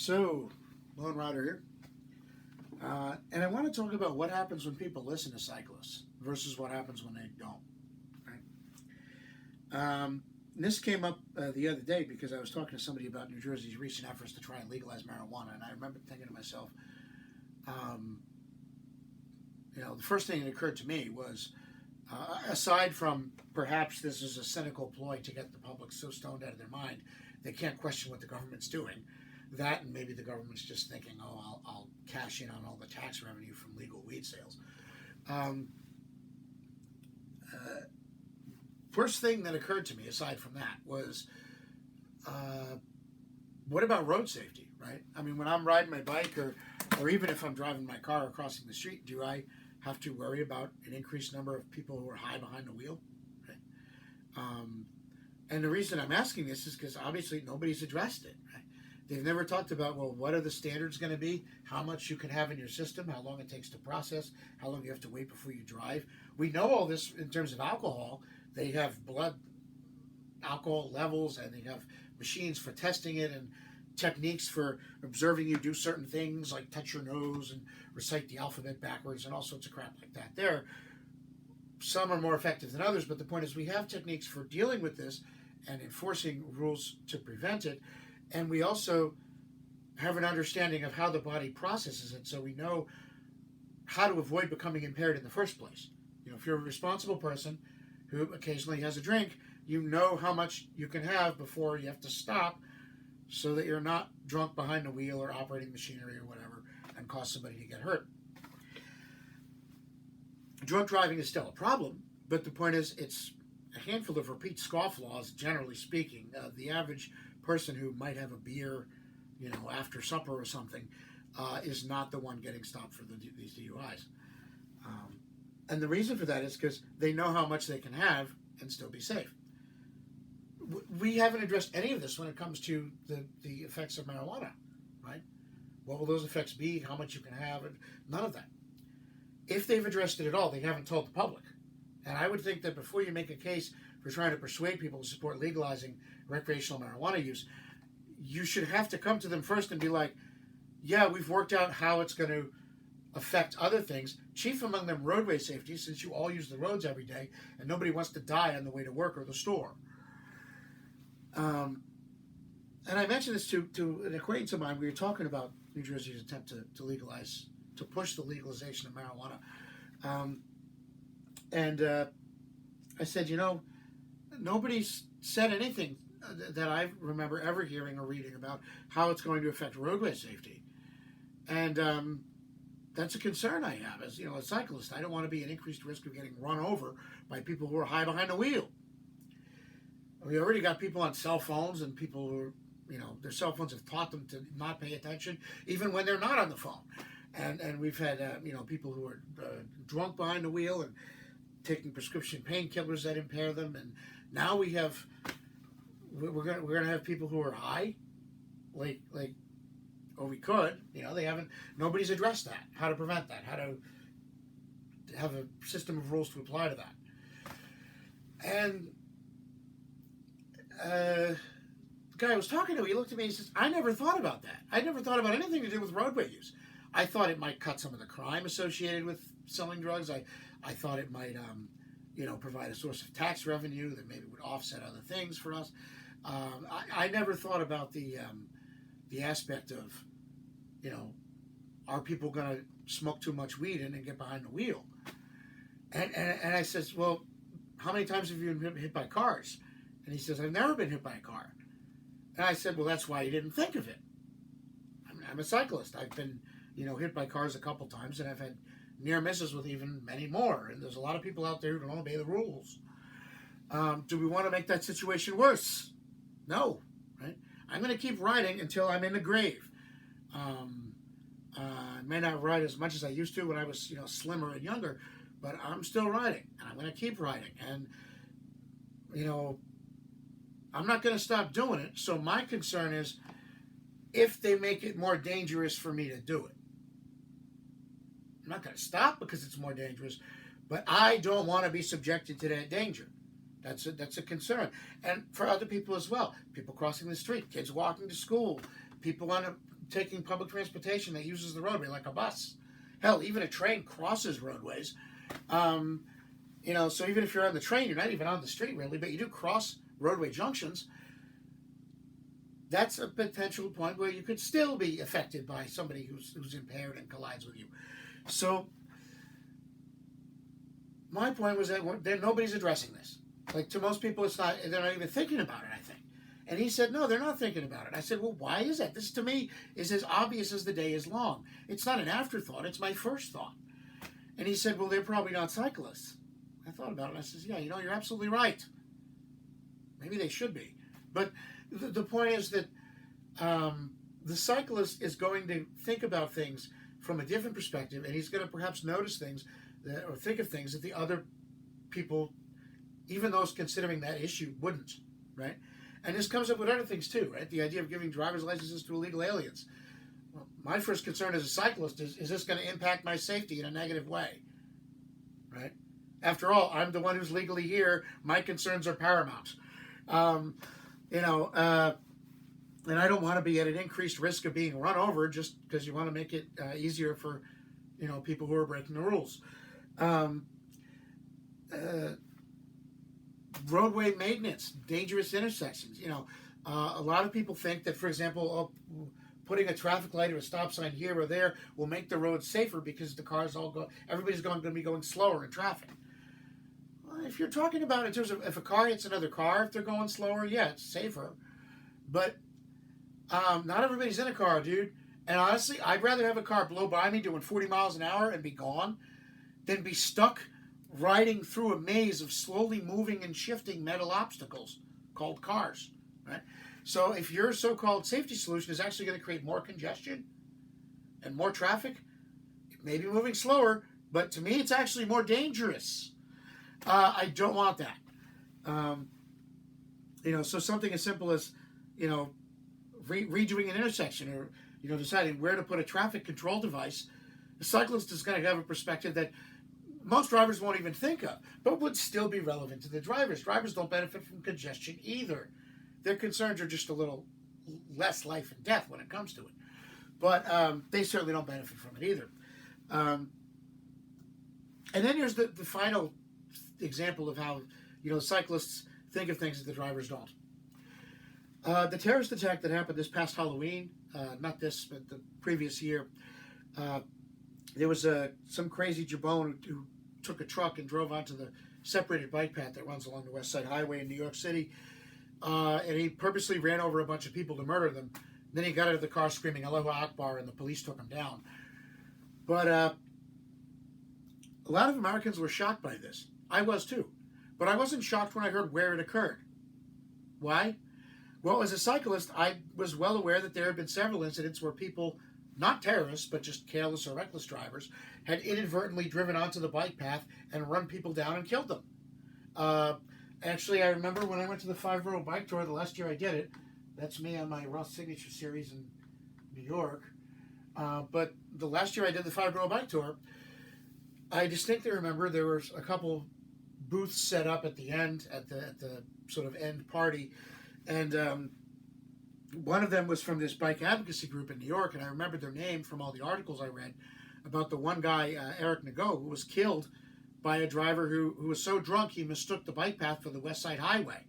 So, Lone Rider here. And I want to talk about what happens when people listen to cyclists versus what happens when they don't. Right? This came up the other day because I was talking to somebody about New Jersey's recent efforts to try and legalize marijuana, and I remember thinking to myself, the first thing that occurred to me was, aside from perhaps this is a cynical ploy to get the public so stoned out of their mind they can't question what the government's doing, that and maybe the government's just thinking, oh, I'll cash in on all the tax revenue from legal weed sales. First thing that occurred to me, aside from that, was what about road safety, right? I mean, when I'm riding my bike or even if I'm driving my car or crossing the street, do I have to worry about an increased number of people who are high behind the wheel? Right? And the reason I'm asking this is because obviously nobody's addressed it. Right? They've never talked about, well, what are the standards going to be? How much you can have in your system? How long it takes to process? How long you have to wait before you drive? We know all this in terms of alcohol. They have blood alcohol levels, and they have machines for testing it and techniques for observing you do certain things like touch your nose and recite the alphabet backwards and all sorts of crap like that. There, some are more effective than others, but the point is we have techniques for dealing with this and enforcing rules to prevent it, and we also have an understanding of how the body processes it, so we know how to avoid becoming impaired in the first place. If you're a responsible person who occasionally has a drink, you know how much you can have before you have to stop so that you're not drunk behind the wheel or operating machinery or whatever and cause somebody to get hurt. Drunk driving is still a problem, but the point is it's a handful of repeat scofflaws, generally speaking. The average person who might have a beer, after supper or something, is not the one getting stopped for these DUIs. And the reason for that is because they know how much they can have and still be safe. We haven't addressed any of this when it comes to the effects of marijuana, right? What will those effects be? How much you can have? None of that. If they've addressed it at all, they haven't told the public. And I would think that before you make a case for trying to persuade people to support legalizing recreational marijuana use, you should have to come to them first and be like, yeah, we've worked out how it's going to affect other things, chief among them roadway safety, since you all use the roads every day and nobody wants to die on the way to work or the store. And I mentioned this to an acquaintance of mine. We were talking about New Jersey's attempt to legalize, to push the legalization of marijuana. And I said, nobody's said anything that I remember ever hearing or reading about how it's going to affect roadway safety. And that's a concern I have as, a cyclist. I don't want to be at increased risk of getting run over by people who are high behind the wheel. We already got people on cell phones, and people who are, their cell phones have taught them to not pay attention, even when they're not on the phone. And we've had, people who are drunk behind the wheel and taking prescription painkillers that impair them. And now we're gonna have people who are high, or we could, nobody's addressed that, how to prevent that, how to have a system of rules to apply to that. And the guy I was talking to, he looked at me and he says, I never thought about that. I never thought about anything to do with roadway use. I thought it might cut some of the crime associated with selling drugs. I thought it might, provide a source of tax revenue that maybe would offset other things for us. I never thought about the aspect of, are people going to smoke too much weed and get behind the wheel? And I says, well, how many times have you been hit by cars? And he says, I've never been hit by a car. And I said, well, that's why you didn't think of it. I'm a cyclist. I've been, hit by cars a couple times, and I've had near misses with even many more. And there's a lot of people out there who don't obey the rules. Do we want to make that situation worse? No, right? I'm going to keep riding until I'm in the grave. I may not ride as much as I used to when I was, slimmer and younger, but I'm still riding, and I'm going to keep riding. And, I'm not going to stop doing it. So my concern is if they make it more dangerous for me to do it. I'm not going to stop because it's more dangerous, but I don't want to be subjected to that danger. That's a concern. And for other people as well. People crossing the street, kids walking to school, people on taking public transportation that uses the roadway, like a bus. Hell, even a train crosses roadways. So even if you're on the train, you're not even on the street really, but you do cross roadway junctions. That's a potential point where you could still be affected by somebody who's impaired and collides with you. So my point was that nobody's addressing this. Like, to most people, they're not even thinking about it, I think. And he said, no, they're not thinking about it. I said, well, why is that? This, to me, is as obvious as the day is long. It's not an afterthought. It's my first thought. And he said, well, they're probably not cyclists. I thought about it, and I said, yeah, you're absolutely right. Maybe they should be. But the point is that the cyclist is going to think about things from a different perspective, and he's going to perhaps notice things or think of things that the other people, even those considering that issue, wouldn't, right? And this comes up with other things too, right? The idea of giving driver's licenses to illegal aliens. Well, my first concern as a cyclist is this going to impact my safety in a negative way, right? After all, I'm the one who's legally here. My concerns are paramount. And I don't want to be at an increased risk of being run over just because you want to make it easier for, people who are breaking the rules. Roadway maintenance, dangerous intersections. A lot of people think that, for example, putting a traffic light or a stop sign here or there will make the road safer because everybody's going to be going slower in traffic. Well, if you're talking about in terms of if a car hits another car, if they're going slower, yeah, it's safer. But not everybody's in a car, dude. And honestly, I'd rather have a car blow by me doing 40 miles an hour and be gone than be stuck riding through a maze of slowly moving and shifting metal obstacles called cars, right? So if your so-called safety solution is actually going to create more congestion and more traffic, it may be moving slower, but to me it's actually more dangerous. I don't want that. So something as simple as, redoing an intersection or, deciding where to put a traffic control device, the cyclist is going to have a perspective that most drivers won't even think of, but would still be relevant to the drivers. Drivers don't benefit from congestion either. Their concerns are just a little less life and death when it comes to it. But they certainly don't benefit from it either. And then here's the final example of how, cyclists think of things that the drivers don't. The terrorist attack that happened this past Halloween, not this, but the previous year, there was some crazy jabron who took a truck and drove onto the separated bike path that runs along the West Side Highway in New York City. And he purposely ran over a bunch of people to murder them. Then he got out of the car screaming Allahu Akbar, and the police took him down. But a lot of Americans were shocked by this. I was too. But I wasn't shocked when I heard where it occurred. Why? Well, as a cyclist, I was well aware that there had been several incidents where people, not terrorists, but just careless or reckless drivers, had inadvertently driven onto the bike path and run people down and killed them. Actually, I remember when I went to the 5-Borough Bike Tour, the last year I did it, that's me on my Ross Signature Series in New York, but the last year I did the 5-Borough Bike Tour, I distinctly remember there was a couple booths set up at the end, at the sort of end party, and one of them was from this bike advocacy group in New York, and I remember their name from all the articles I read about the one guy, Eric Nago, who was killed by a driver who was so drunk he mistook the bike path for the West Side Highway.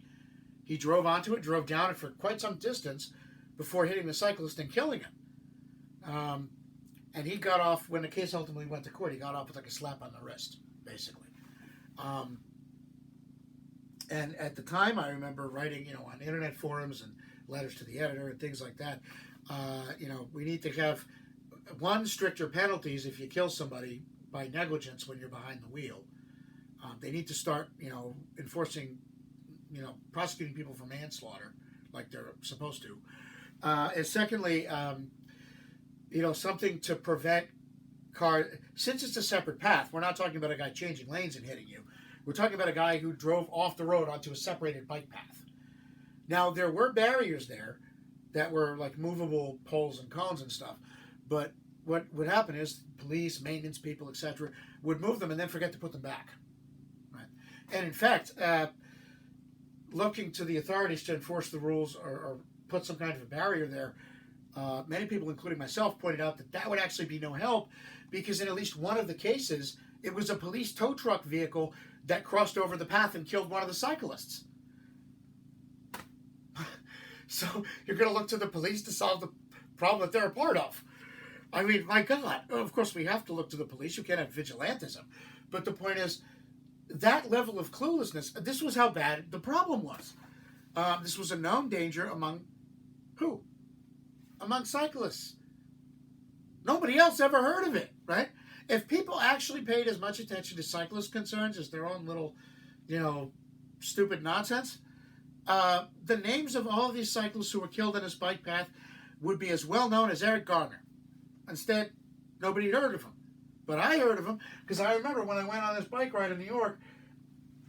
He drove onto it, drove down it for quite some distance before hitting the cyclist and killing him. And he got off, when the case ultimately went to court, he got off with like a slap on the wrist, basically. And at the time, I remember writing, on internet forums and letters to the editor and things like that. We need to have, one, stricter penalties if you kill somebody by negligence when you're behind the wheel. They need to start, enforcing, prosecuting people for manslaughter like they're supposed to. And secondly, something to prevent since it's a separate path, we're not talking about a guy changing lanes and hitting you. We're talking about a guy who drove off the road onto a separated bike path. Now, there were barriers there that were like movable poles and cones and stuff, but what would happen is police, maintenance people, etc., would move them and then forget to put them back. Right? And in fact, looking to the authorities to enforce the rules or put some kind of a barrier there many people, including myself, pointed out that that would actually be no help, because in at least one of the cases, it was a police tow truck vehicle that crossed over the path and killed one of the cyclists. So you're going to look to the police to solve the problem that they're a part of. I mean, my God. Of course, we have to look to the police. You can't have vigilantism. But the point is, that level of cluelessness, this was how bad the problem was. This was a known danger among who? Among cyclists. Nobody else ever heard of it, right? If people actually paid as much attention to cyclist concerns as their own little, stupid nonsense, the names of all of these cyclists who were killed on this bike path would be as well known as Eric Garner. Instead, nobody had heard of him. But I heard of him because I remember when I went on this bike ride in New York,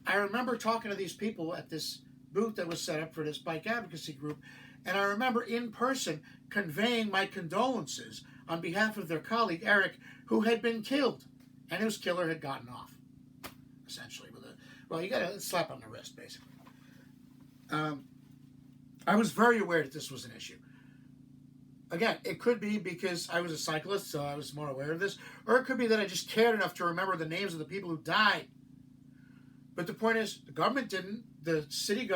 I remember talking to these people at this booth that was set up for this bike advocacy group, and I remember in person conveying my condolences on behalf of their colleague, Eric, who had been killed, and whose killer had gotten off, essentially. You got a slap on the wrist, basically. I was very aware that this was an issue. Again, it could be because I was a cyclist, so I was more aware of this, or it could be that I just cared enough to remember the names of the people who died. But the point is, the government didn't, the city,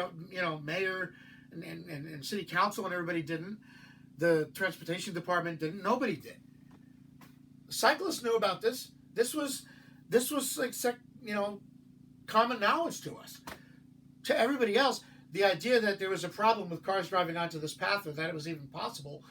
mayor and city council and everybody didn't, the transportation department didn't, nobody did. Cyclists knew about this. This was like, common knowledge to us. To everybody else, the idea that there was a problem with cars driving onto this path, or that it was even possible,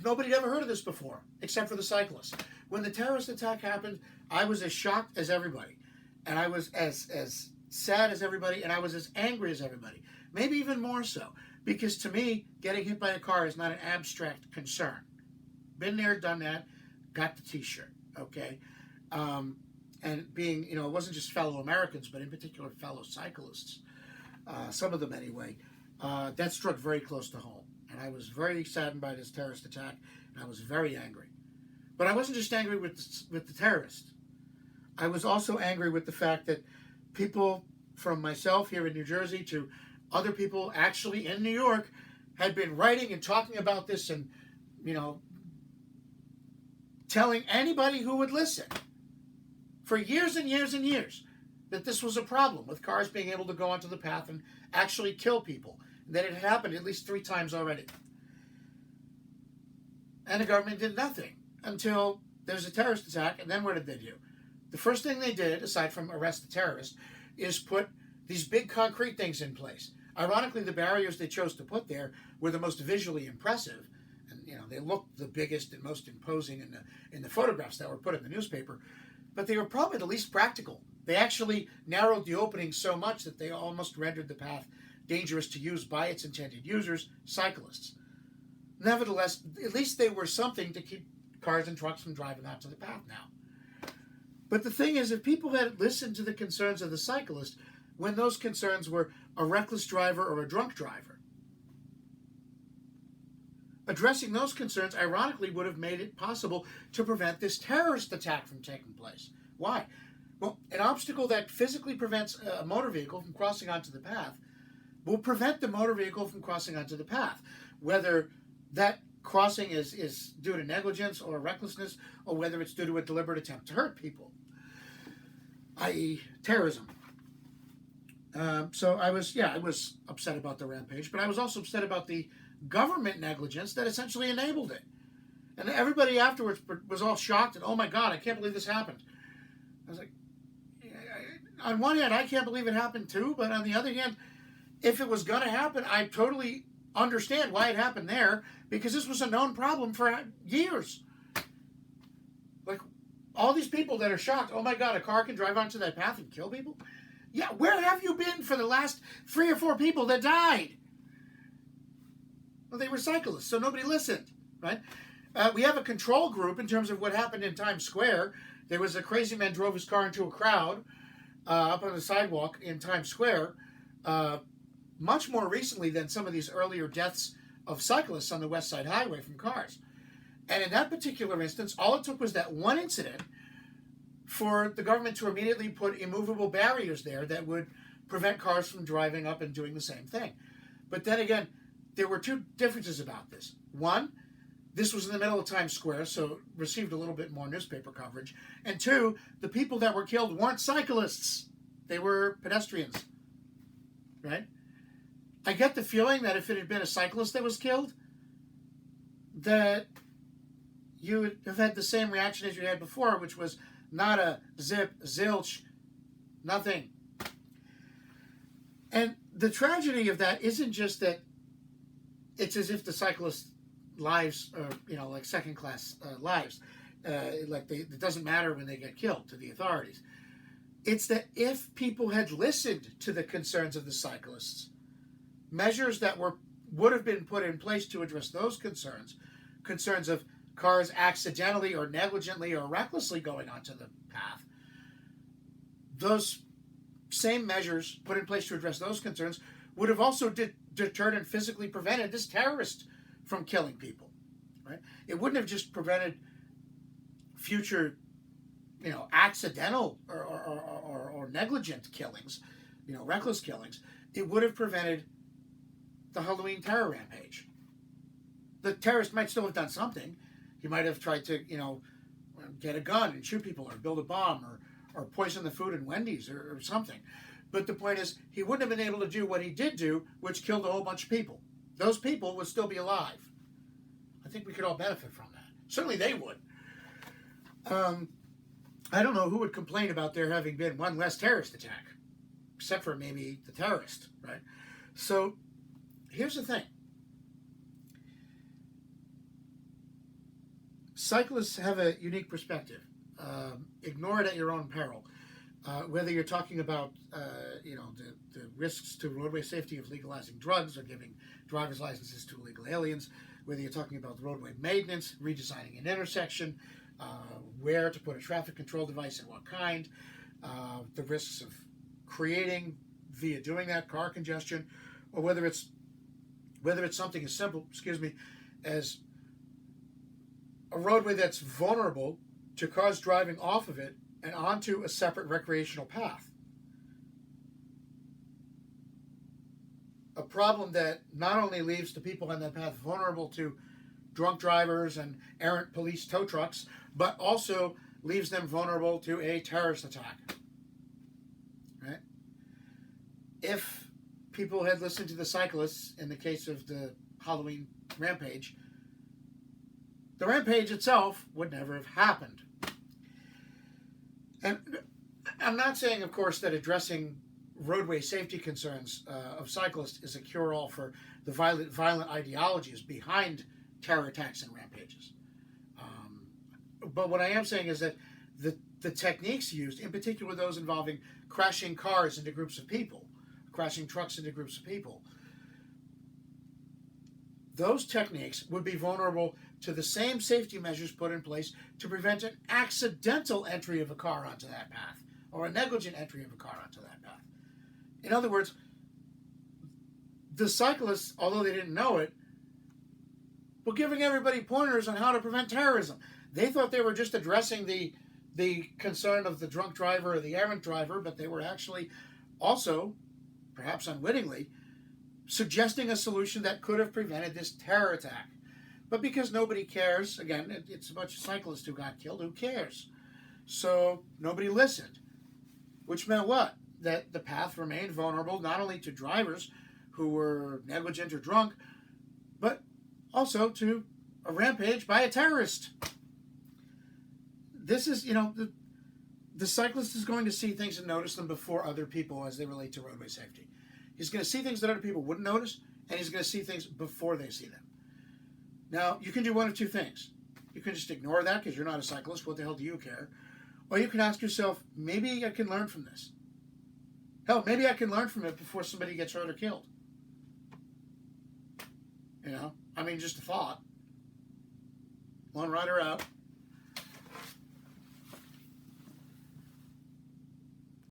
nobody had ever heard of this before, except for the cyclists. When the terrorist attack happened, I was as shocked as everybody. And I was as sad as everybody, and I was as angry as everybody. Maybe even more so. Because to me, getting hit by a car is not an abstract concern. Been there, done that, got the t-shirt, okay? And being, it wasn't just fellow Americans, but in particular fellow cyclists, some of them anyway, that struck very close to home. And I was very saddened by this terrorist attack, and I was very angry. But I wasn't just angry with the terrorist. I was also angry with the fact that people from myself here in New Jersey to other people actually in New York had been writing and talking about this and, telling anybody who would listen for years and years and years that this was a problem with cars being able to go onto the path and actually kill people. That it had happened at least 3 times already. And the government did nothing until there's a terrorist attack, and then what did they do? The first thing they did, aside from arrest the terrorist, is put these big concrete things in place. Ironically, the barriers they chose to put there were the most visually impressive, and they looked the biggest and most imposing in the photographs that were put in the newspaper, but they were probably the least practical. They actually narrowed the opening so much that they almost rendered the path dangerous to use by its intended users, cyclists. Nevertheless, at least they were something to keep cars and trucks from driving onto the path now. But the thing is, if people had listened to the concerns of the cyclist, when those concerns were a reckless driver or a drunk driver, addressing those concerns, ironically, would have made it possible to prevent this terrorist attack from taking place. Why? Well, an obstacle that physically prevents a motor vehicle from crossing onto the path will prevent the motor vehicle from crossing onto the path, whether that crossing is due to negligence or recklessness, or whether it's due to a deliberate attempt to hurt people, i.e. terrorism. So I was upset about the rampage, but I was also upset about the government negligence that essentially enabled it. And everybody afterwards was all shocked and, oh my God, I can't believe this happened. I was like, on one hand, I can't believe it happened too, but on the other hand, if it was going to happen, I totally understand why it happened there, because this was a known problem for years. Like, all these people that are shocked, oh my God, a car can drive onto that path and kill people? Yeah, where have you been for the last 3 or 4 people that died? Well, they were cyclists, so nobody listened, right? We have a control group in terms of what happened in Times Square. There was a crazy man drove his car into a crowd up on the sidewalk in Times Square, much more recently than some of these earlier deaths of cyclists on the West Side Highway from cars. And in that particular instance, all it took was that one incident for the government to immediately put immovable barriers there that would prevent cars from driving up and doing the same thing. But then again, there were two differences about this. One, this was in the middle of Times Square, so it received a little bit more newspaper coverage. And two, the people that were killed weren't cyclists. They were pedestrians, right? I get the feeling that if it had been a cyclist that was killed, that you would have had the same reaction as you had before, which was not a zip, zilch, nothing. And the tragedy of that isn't just that it's as if the cyclists' lives are, like second-class lives. It doesn't matter when they get killed to the authorities. It's that if people had listened to the concerns of the cyclists, measures that would have been put in place to address those concerns of cars accidentally or negligently or recklessly going onto the path, those same measures put in place to address those concerns would have also deterred and physically prevented this terrorist from killing people, right? It wouldn't have just prevented future, accidental or negligent killings, reckless killings. It would have prevented the Halloween terror rampage. The terrorist might still have done something. He might have tried to, get a gun and shoot people or build a bomb or poison the food in Wendy's or something. But the point is, he wouldn't have been able to do what he did do, which killed a whole bunch of people. Those people would still be alive. I think we could all benefit from that. Certainly they would. I don't know who would complain about there having been one less terrorist attack, except for maybe the terrorist, right? So here's the thing. Cyclists have a unique perspective. Ignore it at your own peril. Whether you're talking about, the risks to roadway safety of legalizing drugs or giving driver's licenses to illegal aliens, whether you're talking about roadway maintenance, redesigning an intersection, where to put a traffic control device and what kind, the risks of creating, via doing that, car congestion, or whether it's something as simple, as a roadway that's vulnerable to cars driving off of it and onto a separate recreational path. A problem that not only leaves the people on that path vulnerable to drunk drivers and errant police tow trucks, but also leaves them vulnerable to a terrorist attack. Right? If people had listened to the cyclists in the case of the Halloween rampage, the rampage itself would never have happened. And I'm not saying, of course, that addressing roadway safety concerns of cyclists is a cure-all for the violent ideologies behind terror attacks and rampages. But what I am saying is that the techniques used, in particular those involving crashing cars into groups of people, crashing trucks into groups of people, those techniques would be vulnerable to the same safety measures put in place to prevent an accidental entry of a car onto that path or a negligent entry of a car onto that path. In other words, the cyclists, although they didn't know it, were giving everybody pointers on how to prevent terrorism. They thought they were just addressing the concern of the drunk driver or the errant driver, but they were actually also, perhaps unwittingly, suggesting a solution that could have prevented this terror attack. But because nobody cares, again, it's a bunch of cyclists who got killed, who cares? So nobody listened. Which meant what? That the path remained vulnerable not only to drivers who were negligent or drunk, but also to a rampage by a terrorist. This is, the cyclist is going to see things and notice them before other people as they relate to roadway safety. He's going to see things that other people wouldn't notice, and he's going to see things before they see them. Now, you can do one of two things. You can just ignore that because you're not a cyclist. What the hell do you care? Or you can ask yourself, maybe I can learn from this. Hell, maybe I can learn from it before somebody gets hurt or killed. Just a thought. Lone Rider out.